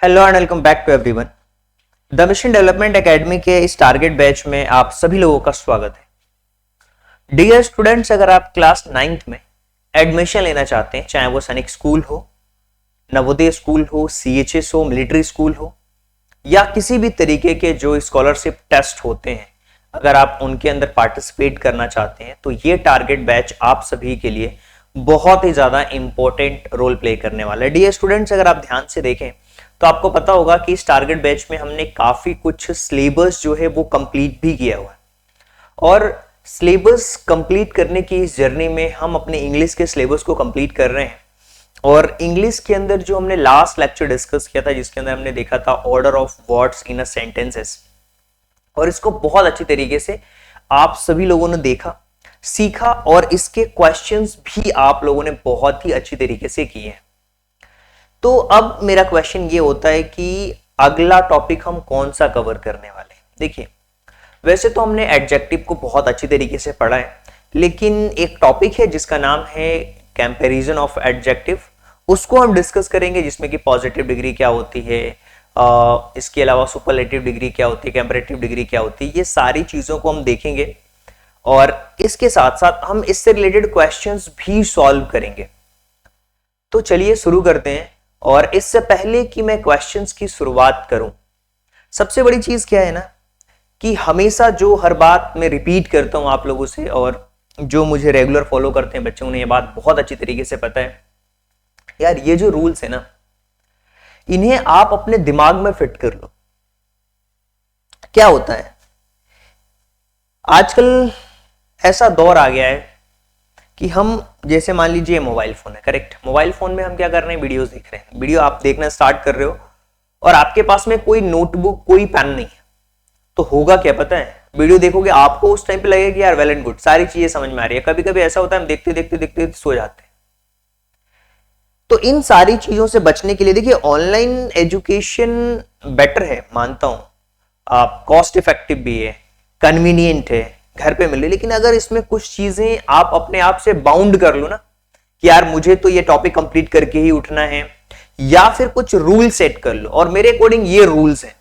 Hello and welcome back to everyone. The mission development academy के इस target batch में आप सभी लोगों का स्वागत है। डियर स्टूडेंट्स, अगर आप क्लास 9th में एडमिशन लेना चाहते हैं, चाहे वो सैनिक स्कूल हो, नवोदय स्कूल हो, CHS हो, मिलिट्री स्कूल हो या किसी भी तरीके के जो स्कॉलरशिप टेस्ट होते हैं, अगर आप उनके अंदर पार्टिसिपेट करना चाहते हैं तो ये टारगेट बैच आप सभी के लिए बहुत ही ज्यादा इंपॉर्टेंट रोल प्ले करने वाला है। डियर स्टूडेंट्स, अगर आप ध्यान से देखें तो आपको पता होगा कि इस टारगेट बैच में हमने काफी कुछ सिलेबस जो है वो कंप्लीट भी किया हुआ है और सिलेबस कंप्लीट करने की इस जर्नी में हम अपने इंग्लिश के सिलेबस को कंप्लीट कर रहे हैं। और इंग्लिश के अंदर जो हमने लास्ट लेक्चर डिस्कस किया था, जिसके अंदर हमने देखा था order of words in a sentences, और इसको बहुत अच्छी तरीके से आप सभी लोगों ने देखा, सीखा और इसके क्वेश्चंस भी आप लोगों ने बहुत ही अच्छी तरीके से किए हैं। तो अब मेरा क्वेश्चन ये होता है कि अगला टॉपिक हम कौन सा कवर करने वाले हैं। देखिए, वैसे तो हमने एडजेक्टिव को बहुत अच्छी तरीके से पढ़ा है, लेकिन एक टॉपिक है जिसका नाम है कंपैरिजन ऑफ एडजेक्टिव, उसको हम डिस्कस करेंगे, जिसमें कि पॉजिटिव डिग्री क्या होती है, इसके अलावा सुपरलेटिव डिग्री क्या होती है, कंपैरेटिव डिग्री क्या होती है, ये सारी चीजों को हम देखेंगे और इसके साथ साथ हम इससे रिलेटेड क्वेश्चंस भी सॉल्व करेंगे। तो चलिए शुरू करते हैं। और इससे पहले कि मैं क्वेश्चंस की शुरुआत करूं, सबसे बड़ी चीज क्या है ना कि हमेशा जो हर बात मैं रिपीट करता हूं आप लोगों से, और जो मुझे रेगुलर फॉलो करते हैं बच्चों ने ये बात बहुत अच्छी तरीके से पता है, यार ये जो रूल्स है ना, इन्हें आप अपने दिमाग में फिट कर लो। क्या होता है, आजकल ऐसा दौर आ गया है कि हम, जैसे मान लीजिए मोबाइल फोन है, करेक्ट, मोबाइल फोन में हम क्या कर रहे हैं, वीडियोस देख रहे हैं, वीडियो आप देखना स्टार्ट कर रहे हो और आपके पास में कोई नोटबुक कोई पेन नहीं है, तो होगा क्या पता है, वीडियो देखोगे आपको उस टाइम पे लगेगा कि यार वेल एंड गुड, सारी चीजें समझ में आ रही है। कभी कभी ऐसा होता है हम देखते देखते देखते सो जाते हैं। तो इन सारी चीजों से बचने के लिए देखिए, ऑनलाइन एजुकेशन बेटर है, मानता हूं, आप कॉस्ट इफेक्टिव भी है, कन्वीनियंट है, घर पे मिले, लेकिन अगर इसमें कुछ चीजें आप अपने आप से बाउंड कर लो ना कि यार मुझे तो ये टॉपिक कंप्लीट करके ही उठना है, या फिर कुछ रूल सेट कर लो, और मेरे अकॉर्डिंग ये रूल्स हैं।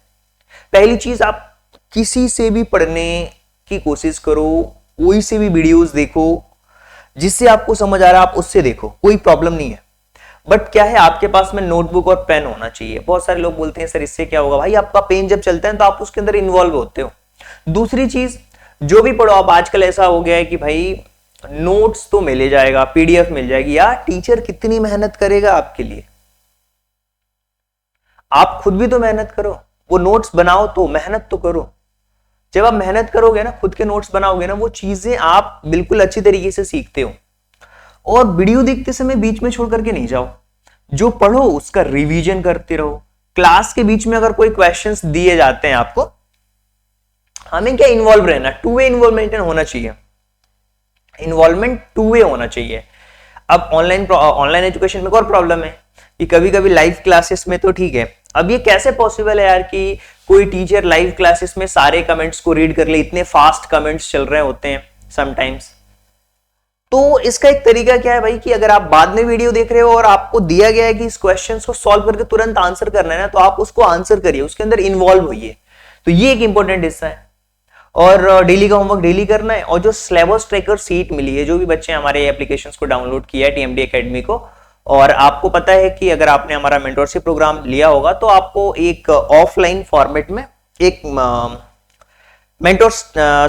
पहली चीज, आप किसी से भी पढ़ने की कोशिश करो, कोई से भी वीडियोस देखो, जिससे आपको समझ आ रहा है आप उससे देखो, कोई प्रॉब्लम नहीं है। बट क्या है, आपके पास में नोटबुक और पेन होना चाहिए। बहुत सारे लोग बोलते हैं सर इससे क्या होगा, भाई आपका पेन जब चलता है तो आप उसके अंदर इन्वॉल्व होते हो। दूसरी चीज, जो भी पढ़ो आप, आजकल ऐसा हो गया है कि भाई नोट्स तो मिल जाएगा, PDF मिल जाएगी, यार टीचर कितनी मेहनत करेगा आपके लिए, आप खुद भी तो मेहनत करो, वो नोट्स बनाओ तो मेहनत तो करो। जब आप मेहनत करोगे ना, खुद के नोट्स बनाओगे ना, वो चीजें आप बिल्कुल अच्छी तरीके से सीखते हो। और वीडियो देखते समय बीच में छोड़ करके नहीं जाओ, जो पढ़ो उसका रिवीजन करते रहो। क्लास के बीच में अगर कोई क्वेश्चंस दिए जाते हैं आपको, हमें क्या इन्वॉल्व रहना, टू वे इन्वॉल्वमेंट होना चाहिए, इन्वॉल्वमेंट टू वे होना चाहिए। अब ऑनलाइन एजुकेशन में और प्रॉब्लम है कि कभी कभी लाइव क्लासेस में तो ठीक है, अब ये कैसे पॉसिबल है यार कि कोई टीचर लाइव क्लासेस में सारे कमेंट्स को रीड कर ले, इतने फास्ट कमेंट्स चल रहे होते हैं समटाइम्स। तो इसका एक तरीका क्या है भाई कि अगर आप बाद में वीडियो देख रहे हो और आपको दिया गया है कि इस क्वेश्चन को सॉल्व करके तुरंत आंसर करना है ना, तो आप उसको आंसर करिए, उसके अंदर इन्वॉल्व होइए। तो ये एक इंपॉर्टेंट हिस्सा है। और डेली का होमवर्क डेली करना है। और जो सिलेबस ट्रैकर सीट मिली है, जो भी बच्चे हमारे एप्लीकेशंस को डाउनलोड किया है TMD एकेडमी को, और आपको पता है कि अगर आपने हमारा मेंटरशिप प्रोग्राम लिया होगा तो आपको एक ऑफलाइन फॉर्मेट में एक मेंटर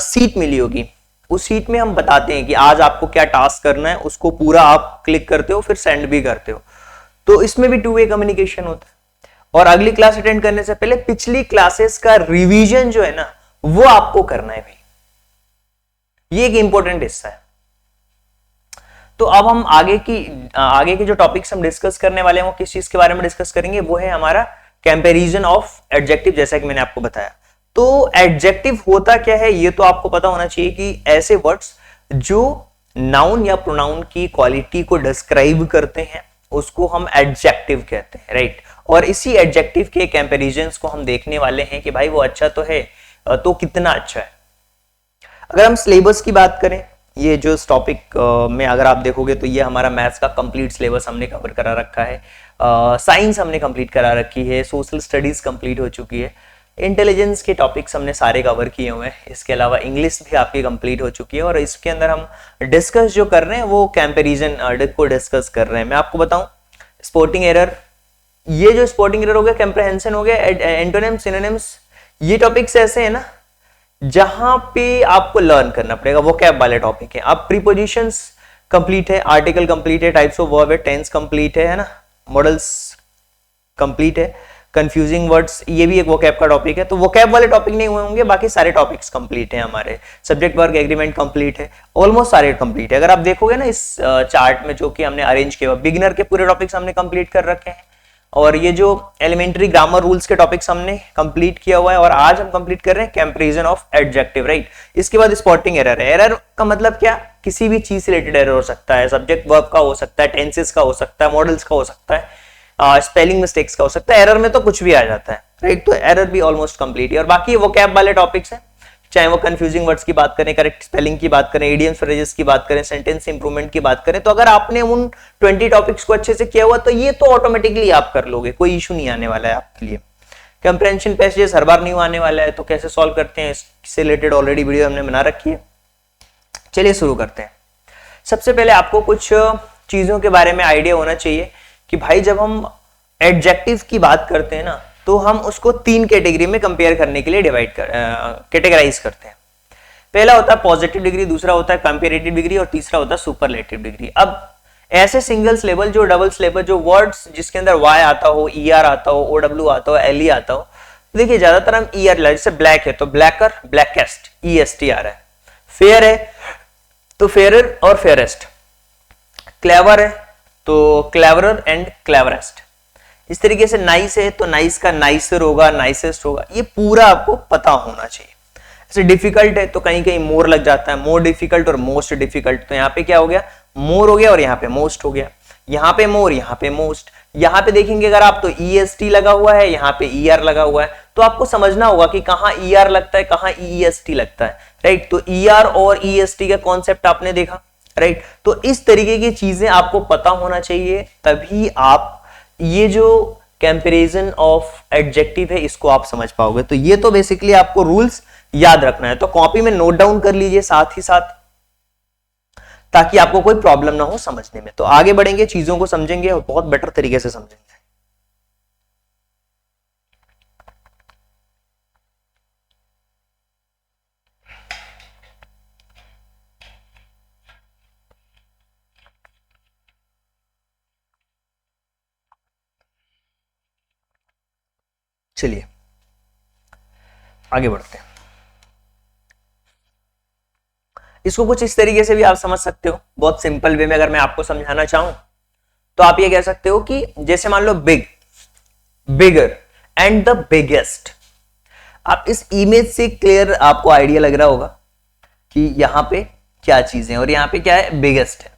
सीट मिली होगी। उस सीट में हम बताते हैं कि आज आपको क्या टास्क करना है, उसको पूरा आप क्लिक करते हो, फिर सेंड भी करते हो। तो इसमें भी टू वे कम्युनिकेशन होता है। और अगली क्लास अटेंड करने से पहले पिछली क्लासेस का रिवीजन जो है ना, वो आपको करना है भाई, ये एक इंपॉर्टेंट हिस्सा है। तो अब हम आगे के जो टॉपिक्स हम डिस्कस करने वाले हैं, वो किस चीज के बारे में डिस्कस करेंगे, वो है हमारा कंपैरिजन ऑफ एडजेक्टिव, जैसा कि मैंने आपको बताया। तो एडजेक्टिव होता क्या है, ये तो आपको पता होना चाहिए कि ऐसे वर्ड्स जो नाउन या प्रोनाउन की क्वालिटी को डिस्क्राइब करते हैं, उसको हम एडजेक्टिव कहते हैं, राइट। और इसी एडजेक्टिव के कंपैरिजंस को हम देखने वाले हैं कि भाई वो अच्छा तो है, तो कितना अच्छा है। अगर हम सिलेबस की बात करें, ये जो टॉपिक में अगर आप देखोगे तो ये हमारा मैथ्स का कंप्लीट सिलेबस हमने कवर करा रखा है। साइंस हमने कंप्लीट करा रखी है, सोशल स्टडीज कंप्लीट हो चुकी है, इंटेलिजेंस के टॉपिक्स हमने सारे कवर किए हुए हैं, इसके अलावा इंग्लिश भी आपकी कंप्लीट हो चुकी है। और इसके अंदर हम डिस्कस जो कर रहे हैं वो कंपैरिजन को डिस्कस कर रहे हैं। मैं आपको बताऊं, स्पोर्टिंग एरर, ये जो स्पोर्टिंग एरर हो गया, कंप्रहेंशन हो गया, एंटोनिम्स सिनोनिम्स, ये टॉपिक्स ऐसे हैं ना जहां पे आपको लर्न करना पड़ेगा, वो कैब वाले टॉपिक है। अब प्रीपोजिशंस कंप्लीट है, आर्टिकल कंप्लीट है, टाइप्स ऑफ वर्ब है, टेंस कंप्लीट है ना, मॉडल्स कंप्लीट है, कंफ्यूजिंग वर्ड्स ये भी एक वोकैब का टॉपिक है। तो वोकैब वाले टॉपिक नहीं हुए होंगे, बाकी सारे टॉपिक्स कंप्लीट है हमारे। सब्जेक्ट वर्क एग्रीमेंट कंप्लीट है, ऑलमोस्ट सारे कंप्लीट है। अगर आप देखोगे ना इस चार्ट में जो कि हमने अरेंज किया, बिगिनर के पूरे टॉपिक्स हमने कंप्लीट कर रखे हैं, और ये जो एलिमेंट्री ग्रामर रूल्स के टॉपिक्स हमने कंप्लीट किया हुआ है, और आज हम कंप्लीट कर रहे हैं कंपैरिजन ऑफ एडजेक्टिव, राइट। इसके बाद स्पॉटिंग एरर है। एरर का मतलब क्या, किसी भी चीज से रिलेटेड एरर हो सकता है, सब्जेक्ट वर्ब का हो सकता है, टेंसेस का हो सकता है, मॉडल्स का हो सकता है, स्पेलिंग मिस्टेक्स का हो सकता है। एरर में तो कुछ भी आ जाता है, राइट। तो एरर भी ऑलमोस्ट कंप्लीट है। और बाकी वो कैब वाले टॉपिक्स हैं, चाहे वो कंफ्यूजिंग वर्ड्स की बात करें, करेक्ट स्पेलिंग की बात करें, इडियम्स फ्रेजेस की बात करें, सेंटेंस इंप्रूवमेंट की बात करें, तो अगर आपने उन 20 टॉपिक्स को अच्छे से किया हुआ तो ये तो ऑटोमेटिकली आप कर लोगे, कोई इशू नहीं आने वाला है आपके लिए। कंप्रेंशन पैसेजेस हर बार नहीं आने वाला है, तो कैसे सॉल्व करते हैं इससे रिलेटेड ऑलरेडी वीडियो हमने बना रखी है। चलिए शुरू करते हैं। सबसे पहले आपको कुछ चीजों के बारे में आइडिया होना चाहिए कि भाई जब हम एडजेक्टिव की बात करते हैं ना, तो हम उसको 3 कैटेगरी में कंपेयर करने के लिए कैटेगराइज करते हैं। पहला होता है पॉजिटिव डिग्री, दूसरा होता है कंपैरेटिव डिग्री, और तीसरा होता है सुपरलेटिव डिग्री। अब ऐसे सिंगल सिलेबल, जो डबल सिलेबल, जो वर्ड्स जिसके अंदर वाई आता हो, ईआर आता हो, ओडब्ल्यू आता हो, एलई आता हो, देखिए ज्यादातर हम ईआर, जैसे ब्लैक है तो ब्लैकर, ब्लैकेस्ट, ईएसटी आ रहा है। फेयर है तो फेयरर और फेयरेस्ट, क्लेवर है तो क्लेवरर एंड क्लेवरेस्ट। इस तरीके से नाइस है तो नाइस का नाइसर होगा, नाइसेस्ट होगा, ये पूरा आपको पता होना चाहिए। ऐसे डिफिकल्ट है तो कहीं कहीं मोर लग जाता है, मोर डिफिकल्ट और मोस्ट डिफिकल्ट, तो यहाँ पे क्या हो गया, मोर हो गया और यहाँ पे मोस्ट हो गया, यहाँ पे मोर, यहाँ पे मोस्ट। यहाँ पे देखेंगे अगर आप तो ईएसटी लगा हुआ है, यहाँ पे ईआर लगा हुआ है, तो आपको समझना होगा कि कहाँ ईआर लगता है, कहाँ ईएसटी लगता है, राइट। तो ईआर और ईएसटी का कॉन्सेप्ट आपने देखा, राइट। तो इस तरीके की चीजें आपको पता होना चाहिए, तभी आप ये जो कंपैरिजन ऑफ एडजेक्टिव है इसको आप समझ पाओगे। तो ये तो बेसिकली आपको रूल्स याद रखना है, तो कॉपी में नोट डाउन कर लीजिए साथ ही साथ, ताकि आपको कोई प्रॉब्लम ना हो समझने में। तो आगे बढ़ेंगे, चीजों को समझेंगे और बहुत बेटर तरीके से समझेंगे। चलिए आगे बढ़ते हैं। इसको कुछ इस तरीके से भी आप समझ सकते हो, बहुत सिंपल वे में अगर मैं आपको समझाना चाहूं तो आप ये कह सकते हो कि जैसे मान लो big, bigger and the biggest. आप इस इमेज से क्लियर आपको आइडिया लग रहा होगा कि यहां पे क्या चीजें और यहां पे क्या है, बिगेस्ट है।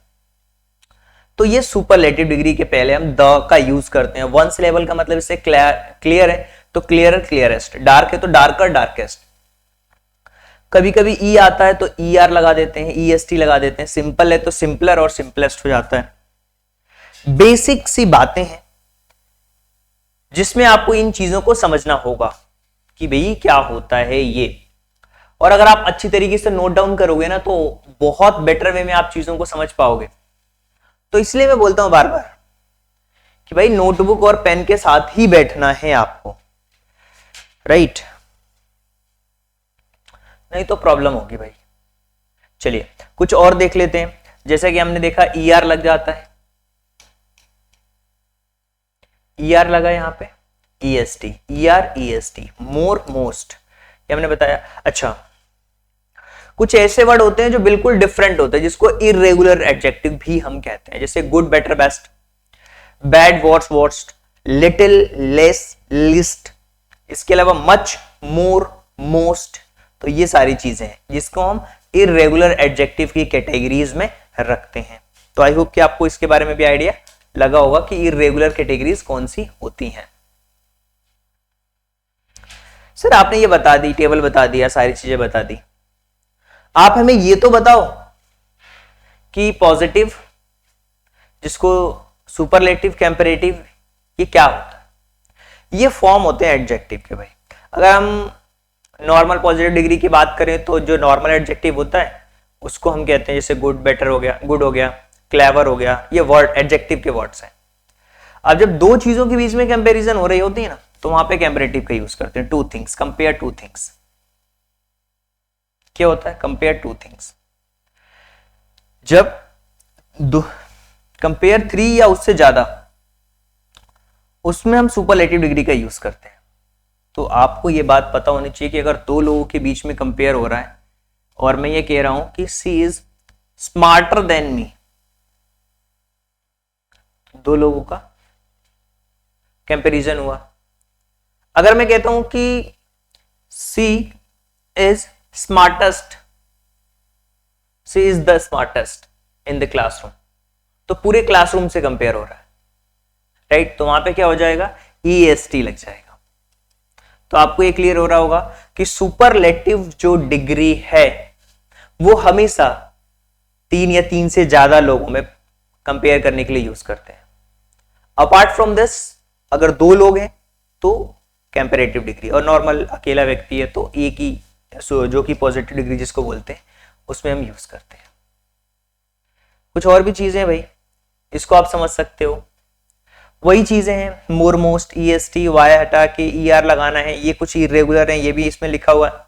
तो ये सुपरलेटिव डिग्री के पहले हम द का यूज करते हैं। वंस लेवल का मतलब इससे क्लियर है तो क्लियर, क्लियरेस्ट, डार्क है तो डार्कर, डार्केस्ट। कभी कभी ई आता है तो ई आर लगा देते हैं, ईएसटी लगा देते हैं। सिंपल है तो सिंपलर और सिंपलेस्ट हो जाता है। बेसिक सी बातें हैं जिसमें आपको इन चीजों को समझना होगा कि भाई क्या होता है ये, और अगर आप अच्छी तरीके से नोट डाउन करोगे ना तो बहुत बेटर वे में आप चीजों को समझ पाओगे। तो इसलिए मैं बोलता हूं बार बार कि भाई नोटबुक और पेन के साथ ही बैठना है आपको, राइट, नहीं तो प्रॉब्लम होगी भाई। चलिए कुछ और देख लेते हैं। जैसा कि हमने देखा ईआर लग जाता है, ईआर लगा यहां पे, ईएसटी, ईआर ईएसटी, मोर, मोस्ट, ये हमने बताया। अच्छा, कुछ ऐसे वर्ड होते हैं जो बिल्कुल डिफरेंट होते हैं, जिसको इरेगुलर एडजेक्टिव भी हम कहते हैं, जैसे good, better, best, bad, worst, worst, little, less, list. इसके अलावा मच, मोर, मोस्ट। तो ये सारी चीजें हैं जिसको हम इरेगुलर एडजेक्टिव की कैटेगरीज में रखते हैं। तो आई होप कि आपको इसके बारे में भी आइडिया लगा होगा कि इरेगुलर कैटेगरीज कौन सी होती हैं। सर आपने ये बता दी, टेबल बता दिया, सारी चीजें बता दी, आप हमें ये तो बताओ कि पॉजिटिव, जिसको सुपरलेटिव, कंपैरेटिव ये क्या होता है? ये फॉर्म होते हैं एडजेक्टिव के भाई। अगर हम नॉर्मल पॉजिटिव डिग्री की बात करें तो जो नॉर्मल एडजेक्टिव होता है उसको हम कहते हैं जैसे गुड, बेटर हो गया, गुड हो गया, क्लेवर हो गया, ये वर्ड एडजेक्टिव के वर्ड्स हैं। अब जब दो चीजों के बीच में कंपैरिजन हो रही होती है ना, तो वहां पे कंपैरेटिव का यूज करते हैं। Two things, compare two things. क्या होता है? Compare two things. जब कंपेयर 3 या उससे ज्यादा, उसमें हम सुपरलेटिव डिग्री का यूज करते हैं। तो आपको ये बात पता होनी चाहिए कि अगर दो लोगों के बीच में कंपेयर हो रहा है और मैं ये कह रहा हूं कि C is smarter than me, दो लोगों का कंपैरिजन हुआ। अगर मैं कहता हूं कि C is smartest, C is the smartest in the classroom, तो पूरे क्लासरूम से कंपेयर हो रहा है, राइट? तो वहां पे क्या हो जाएगा? EST लग जाएगा। तो आपको ये क्लियर हो रहा होगा कि सुपरलेटिव जो डिग्री है वो हमेशा 3 या 3 से ज्यादा लोगों में कंपेयर करने के लिए यूज करते हैं। अपार्ट फ्रॉम दिस, अगर 2 लोग हैं तो कंपैरेटिव डिग्री, और नॉर्मल अकेला व्यक्ति है तो एक ही, जो कि पॉजिटिव डिग्री जिसको बोलते हैं, उसमें हम यूज करते हैं। कुछ और भी चीजें भाई, इसको आप समझ सकते हो। वही चीजें हैं, मोर, मोस्ट, EST, वाई हटा के ER लगाना है, ये कुछ इरेगुलर है, ये भी इसमें लिखा हुआ है।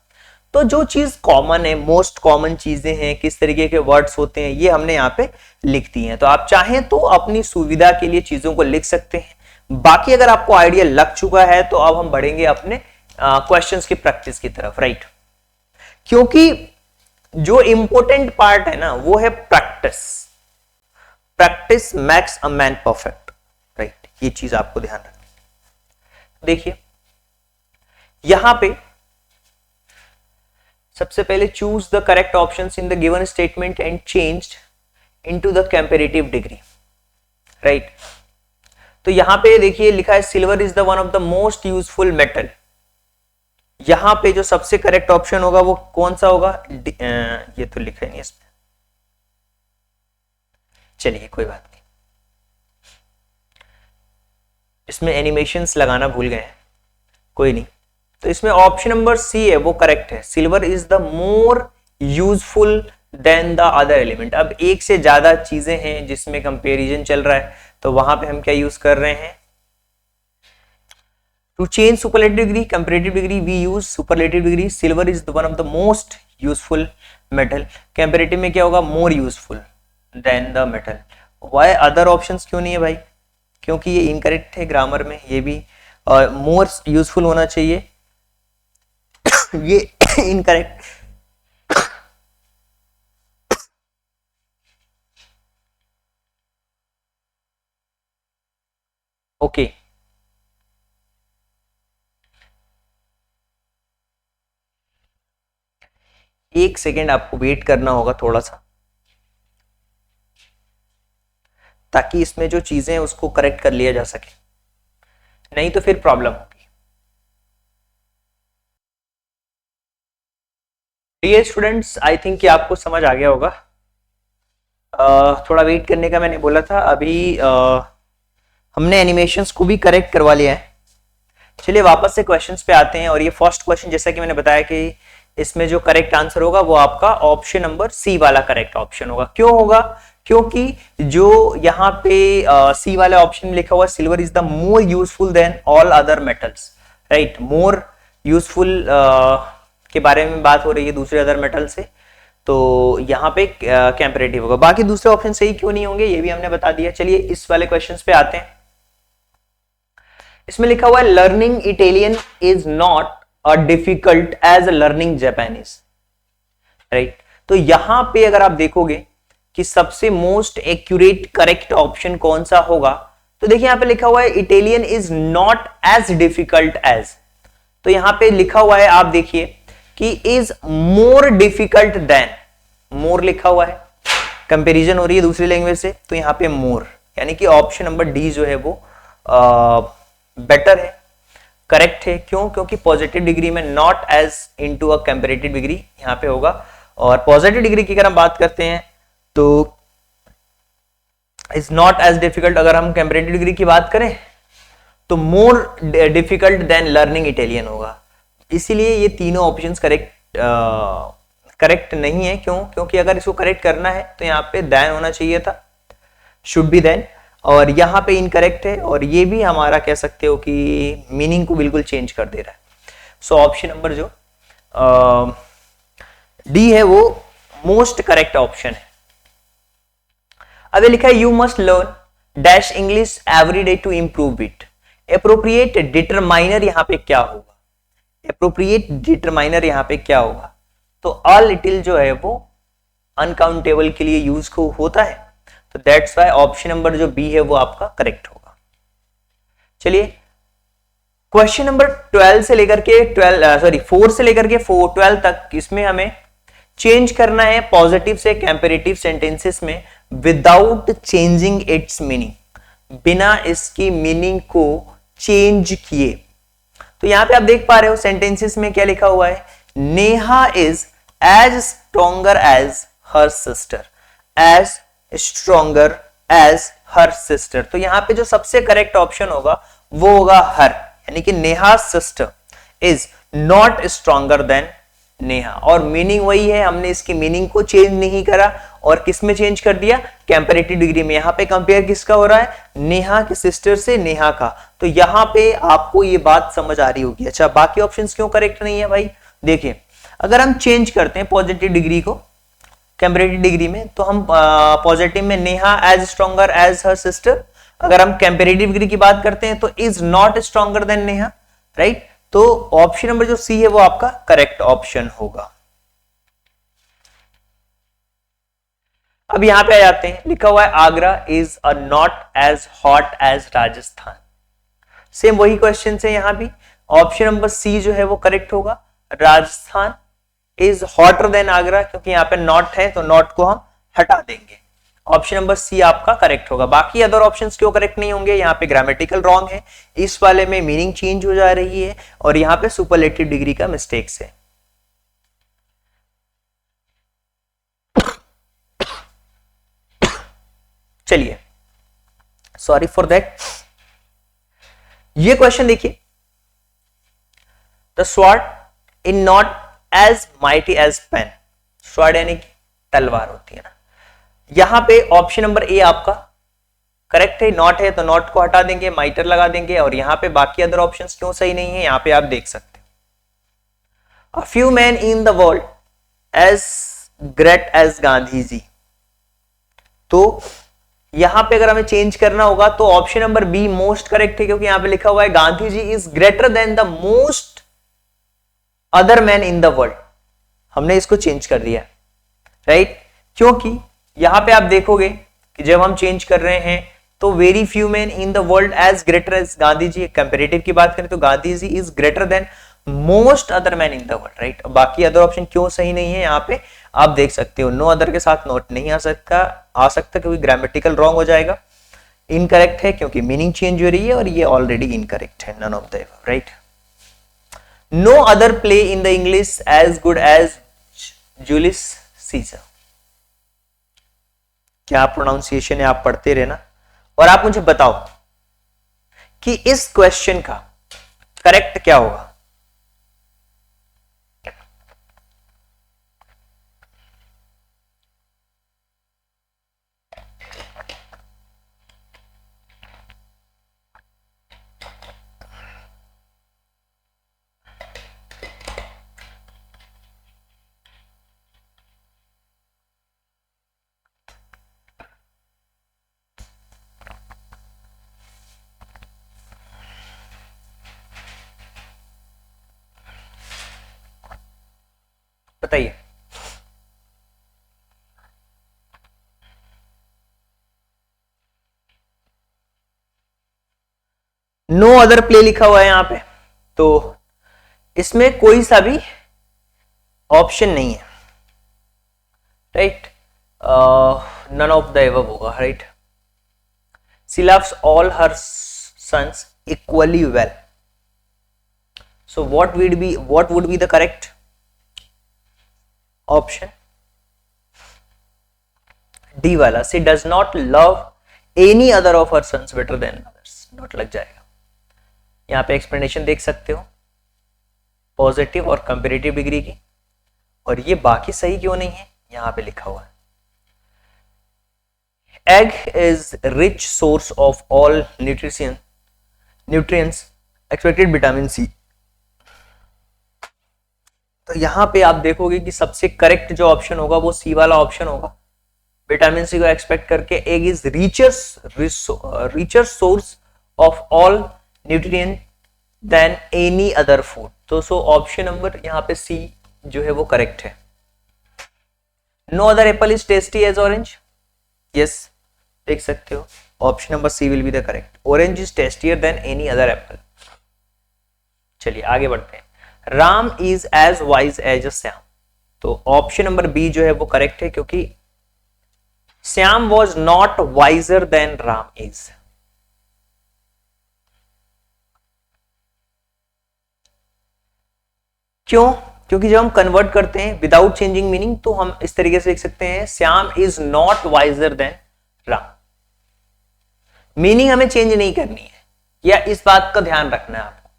तो जो चीज कॉमन है, मोस्ट कॉमन चीजें हैं, किस तरीके के वर्ड्स होते हैं, ये हमने यहाँ पे लिख दी हैं। तो आप चाहें तो अपनी सुविधा के लिए चीजों को लिख सकते हैं। बाकी अगर आपको आइडिया लग चुका है तो अब हम बढ़ेंगे अपने क्वेश्चंस की प्रैक्टिस की तरफ, राइट? क्योंकि जो इंपॉर्टेंट पार्ट है ना वो है practice. Practice makes a man perfect, right? ये चीज आपको ध्यान रखनी। देखिए यहां पे सबसे पहले choose the correct options in the given statement and changed into the comparative degree, right? तो यहां पे देखिए लिखा है silver is the one of the most useful metal. यहां पे जो सबसे करेक्ट ऑप्शन होगा वो कौन सा होगा? ये तो लिखा ही नहीं इसमें, चलिए कोई बात नहीं, इसमें एनिमेशंस लगाना भूल गए हैं, कोई नहीं। तो इसमें ऑप्शन नंबर सी है वो करेक्ट है, silver is the more useful than the other element. अब एक से ज्यादा चीजें हैं जिसमें कंपैरिजन चल रहा है, तो वहां पे हम क्या यूज कर रहे हैं? To change superlative degree, comparative degree, we use superlative degree. Silver is the one of the most useful metal, comparative में क्या होगा? More useful than the metal. Why other options क्यों नहीं है भाई? क्योंकि ये इनकरेक्ट है ग्रामर में, ये भी मोर यूजफुल होना चाहिए, ये इनकरेक्ट। ओके एक सेकेंड आपको वेट करना होगा थोड़ा सा, ताकि इसमें जो चीजें हैं उसको करेक्ट कर लिया जा सके, नहीं तो फिर प्रॉब्लम होगी। ये स्टूडेंट्स आई थिंक कि आपको समझ आ गया होगा। थोड़ा वेट करने का मैंने बोला था, अभी हमने एनिमेशंस को भी करेक्ट करवा लिया है। चलिए वापस से क्वेश्चंस पे आते हैं, और ये फर्स्ट क्वेश्चन जैसा कि मैंने बताया कि इसमें जो करेक्ट आंसर होगा वो आपका ऑप्शन नंबर सी वाला करेक्ट ऑप्शन होगा। क्यों होगा? क्योंकि जो यहाँ पे सी वाले ऑप्शन में लिखा हुआ silver is the more useful than all other metals, right? More useful के बारे में बात हो रही है दूसरे अदर मेटल से, तो यहाँ पे कंपैरेटिव होगा। बाकी दूसरे ऑप्शन सही क्यों नहीं होंगे ये भी हमने बता दिया। चलिए इस वाले क्वेश्चंस पे आते हैं। इसमें लिखा हुआ है learning Italian is not a difficult as learning Japanese, right? तो यहां पे अगर आप देखोगे कि सबसे मोस्ट एक्यूरेट करेक्ट ऑप्शन कौन सा होगा, तो देखिए यहां पे लिखा हुआ है Italian is not as difficult as, तो यहां पे लिखा हुआ है आप देखिए कि is more difficult than, more लिखा हुआ है, कंपैरिजन हो रही है दूसरी लैंग्वेज से, तो यहां पे मोर, यानी कि ऑप्शन नंबर डी जो है वो बेटर है, करेक्ट है। क्यों? क्योंकि पॉजिटिव डिग्री में not as into a comparative degree यहां पे होगा। और पॉजिटिव डिग्री की अगर हम बात करते हैं तो इज नॉट एज डिफिकल्ट, अगर हम कंपैरेटिव डिग्री की बात करें तो more difficult than learning Italian होगा। इसीलिए ये तीनों ऑप्शंस करेक्ट नहीं है। क्यों? क्योंकि अगर इसको करेक्ट करना है तो यहाँ पे देन होना चाहिए था, शुड बी देन, और यहाँ पे इनकरेक्ट है, और ये भी हमारा कह सकते हो कि मीनिंग को बिल्कुल चेंज कर दे रहा है। सो ऑप्शन नंबर जो डी है वो मोस्ट करेक्ट ऑप्शन है। अब ये लिखा है you must learn dash English every day to improve it. Appropriate determiner यहाँ पे क्या होगा? एप्रोप्रिएट डिटरमाइनर यहाँ पे क्या होगा? तो अ लिटिल जो है वो अनकाउंटेबल के लिए यूज को होता है, तो दैट्स व्हाई ऑप्शन नंबर जो बी है वो आपका करेक्ट होगा। चलिए क्वेश्चन नंबर 4 से लेकर के 12 तक, इसमें हमें चेंज करना है पॉजिटिव से कंपैरेटिव सेंटेंसेस में विदाउट चेंजिंग इट्स मीनिंग, बिना इसकी मीनिंग को चेंज किए। तो यहां पे आप देख पा रहे हो सेंटेंसेस में क्या लिखा हुआ है, Neha is as stronger as her sister, as stronger as her sister. तो यहां पे जो सबसे करेक्ट ऑप्शन होगा वो होगा हर, यानी कि Neha sister is not stronger than Neha, और मीनिंग वही है, हमने इसकी मीनिंग को चेंज नहीं करा, और किस में चेंज कर दिया? कंपैरेटिव डिग्री में। यहां पे कंपेयर किसका हो रहा है? नेहा के सिस्टर से नेहा का। तो यहां पे आपको ये बात समझ आ रही होगी। अच्छा, बाकी ऑप्शंस क्यों करेक्ट नहीं है भाई? देखिए, अगर हम चेंज करते हैं पॉजिटिव डिग्री को कंपैरेटिव डिग्री में, तो हम पॉजिटिव में Neha as stronger as her sister, अगर हम कंपैरेटिव डिग्री की बात करते हैं तो is not stronger than Neha, right? तो ऑप्शन नंबर जो सी है वो आपका करेक्ट ऑप्शन होगा। अब यहां पे आ जाते हैं, लिखा हुआ है Agra is a not as hot as Rajasthan. Same वही क्वेश्चन है यहां भी, ऑप्शन नंबर सी जो है वो करेक्ट होगा। Rajasthan is hotter then Agra, क्योंकि यहां पे नॉट है तो नॉट को हम हटा देंगे। ऑप्शन नंबर सी आपका करेक्ट होगा। बाकी अदर ऑप्शंस क्यों करेक्ट नहीं होंगे? यहाँ पे ग्रामेटिकल रॉन्ग है, इस वाले में मीनिंग चेंज हो जा रही है, और यहाँ पे सुपरलेटिव डिग्री का मिस्टेक्स है। चलिए, सॉरी फॉर दैट। ये क्वेश्चन देखिए, the sword in not as mighty as pen. Sword यानी कि तलवार होती है ना। यहां पे ऑप्शन नंबर ए आपका करेक्ट है, नॉट है तो नॉट को हटा देंगे, माइटर लगा देंगे, और यहां पे बाकी अदर ऑप्शंस क्यों सही नहीं है यहां पे आप देख सकते हो। A few man in the world as great as Gandhi ji. तो यहां पे अगर हमें चेंज करना होगा तो option number B most correct है, क्योंकि यहां पे लिखा हुआ है Gandhi ji is greater than the most other man in the world. हमने इसको चेंज कर दिया, राइट? क्योंकि यहां पे आप देखोगे कि जब हम चेंज कर रहे हैं तो very few man in the world as greater as Gandhi ji, comparative की बात करें तो Gandhi ji is greater than most other man in the world, right? बाकी अदर ऑप्शन क्यों सही नहीं है यहाँ पे आप देख सकते हो। नो अदर के साथ नोट नहीं आ सकता क्योंकि ग्रामेटिकल रॉन्ग हो जाएगा। इनकरेक्ट है क्योंकि मीनिंग चेंज हो रही है, और ये ऑलरेडी इनकरेक्ट है, none of the above, right? No other play in the English as good as Julius Caesar. क्या प्रोनाउंसिएशन है, आप पढ़ते रहना और आप मुझे बताओ कि इस क्वेश्चन का करेक्ट क्या होगा। बताइए। नो अदर प्ले लिखा हुआ है यहां पे, तो इसमें कोई सा भी ऑप्शन नहीं है, right? None of the above होगा, right? She loves all her sons equally well. So what would be the correct option? D वाला, she does not love any other of her sons better than others. Not लग जाएगा। यहाँ पे explanation देख सकते हो positive और comparative degree की, और ये बाकी सही क्यों नहीं है यहाँ पे लिखा हुआ है। Egg is rich source of all nutrients expected vitamin C. तो यहां पे आप देखोगे कि सबसे करेक्ट जो ऑप्शन होगा वो सी वाला ऑप्शन होगा, विटामिन सी को एक्सपेक्ट करके। Egg is richer source of all nutrient than any other food. तो सो ऑप्शन नंबर यहाँ पे सी जो है वो करेक्ट है। No other apple is tasty as orange, yes देख सकते हो option number C will be the correct. Orange is tastier than any other apple. चलिए आगे बढ़ते हैं। Ram is as wise as Shyam, तो ऑप्शन नंबर बी जो है वो करेक्ट है, क्योंकि Shyam was not visor then Ram is. क्यों? क्योंकि जब हम कन्वर्ट करते हैं विदाउट चेंजिंग मीनिंग तो हम इस तरीके से लिख सकते हैं Shyam is not visor then Ram. Meaning हमें चेंज नहीं करनी है, या इस बात का ध्यान रखना है आपको।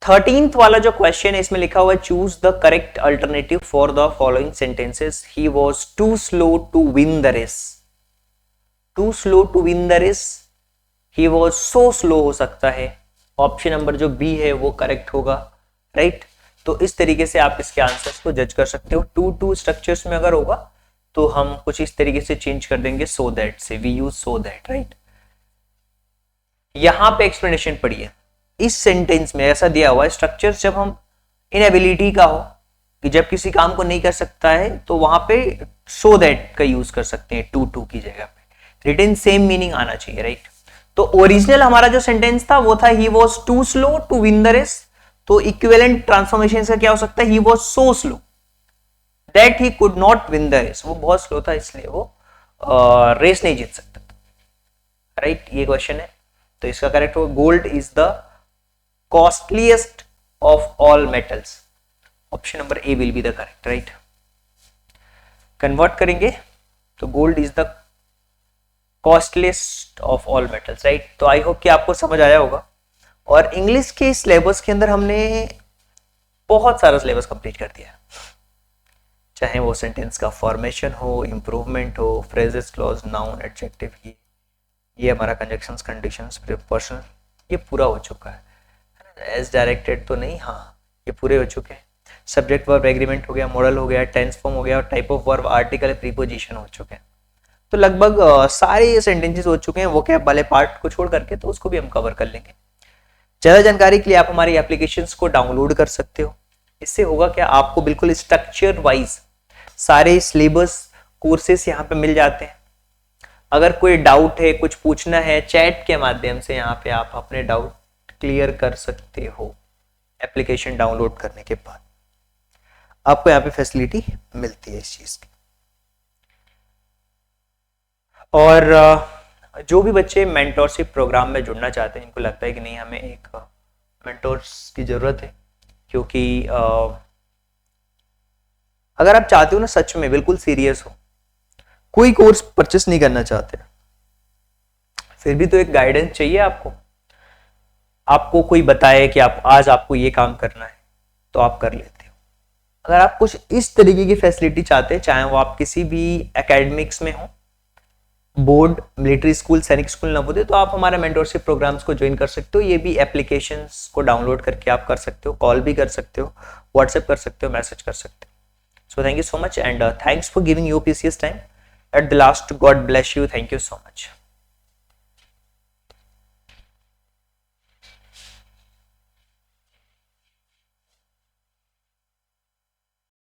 13th वाला जो क्वेश्चन है इसमें लिखा हुआ है choose the correct alternative for the following sentences. He was too slow to win the race. Too slow to win the race, he was so slow हो सकता है। ऑप्शन नंबर जो बी है वो करेक्ट होगा, राइट। तो इस तरीके से आप इसके आंसर्स को जज कर सकते हो। टू स्ट्रक्चर्स में अगर होगा तो हम कुछ इस तरीके से चेंज कर देंगे, सो दैट से, we use so that, right. यहां पे एक्सप्लेनेशन पढ़िए। इस सेंटेंस में ऐसा दिया हुआ है स्ट्रक्चर जब हम इनएबिलिटी का हो कि जब किसी काम को नहीं कर सकता है तो वहां पे सो दैट का यूज कर सकते हैं टू की जगह पे। रिटन सेम मीनिंग आना चाहिए, राइट। तो ओरिजिनल हमारा जो सेंटेंस था वो था he was too slow to win the race, तो इक्विवेलेंट ट्रांसफॉर्मेशन का क्या हो सकता है, he was so slow that he could not win the race. वो बहुत स्लो था इसलिए वो रेस नहीं जीत सकता था, राइट। ये क्वेश्चन है तो इसका करेक्ट होगा gold is the costliest of all metals. Option number A will be the correct, right. Convert करेंगे तो gold is the costliest of all metals, right. तो आई होप कि आपको समझ आया होगा। और इंग्लिश के सिलेबस के अंदर हमने बहुत सारा सिलेबस कंप्लीट कर दिया, चाहे वो सेंटेंस का फॉर्मेशन हो, इंप्रूवमेंट हो, फ्रेजेस, क्लॉज, नाउन, एडजेक्टिव, ये हमारा कंजक्शंस, कंडीशंस, प्रीपोजिशन, ये पूरा हो चुका है। एज डायरेक्टेड तो नहीं, हाँ ये पूरे हो चुके हैं। सब्जेक्ट वर्ब एग्रीमेंट हो गया, मॉडल हो गया, टेंस फॉर्म हो गया, और type of verb, article, preposition हो चुके हैं। तो लगभग सारे सेंटेंसेस हो चुके हैं वोकैब वाले पार्ट को छोड़ करके, तो उसको भी हम कवर कर लेंगे। ज्यादा जानकारी के लिए आप हमारी एप्लीकेशंस को डाउनलोड कर सकते हो। इससे होगा क्या, आपको बिल्कुल स्ट्रक्चर वाइज सारे सिलेबस कोर्सेस यहाँ पे मिल जाते हैं। अगर कोई डाउट है, कुछ पूछना है, चैट के माध्यम से यहाँ पे आप अपने डाउट क्लियर कर सकते हो। एप्लीकेशन डाउनलोड करने के बाद आपको यहाँ पे फैसिलिटी मिलती है इस चीज की। और जो भी बच्चे मेंटोरशिप प्रोग्राम में जुड़ना चाहते हैं, इनको लगता है कि नहीं हमें एक मेंटोर्स की जरूरत है, क्योंकि अगर आप चाहते हो ना सच में बिल्कुल सीरियस हो, कोई कोर्स परचेस नहीं करना चाहते, फिर भी तो एक गाइडेंस चाहिए आपको। आपको कोई बताए कि आप आज आपको ये काम करना है तो आप कर लेते हो। अगर आप कुछ इस तरीके की फैसिलिटी चाहते हैं, चाहे वो आप किसी भी एकेडमिक्स में हो, बोर्ड, मिलिट्री स्कूल, सैनिक स्कूल, नवोदय, तो आप हमारे मेंटोरशिप प्रोग्राम्स को ज्वाइन कर सकते हो। ये भी एप्लीकेशंस को डाउनलोड करके आप कर सकते हो, कॉल भी कर सकते हो, व्हाट्सएप कर सकते हो, मैसेज कर सकते हो। So thank you so much and thanks for giving UPCS time at the last. God bless you, thank you so much.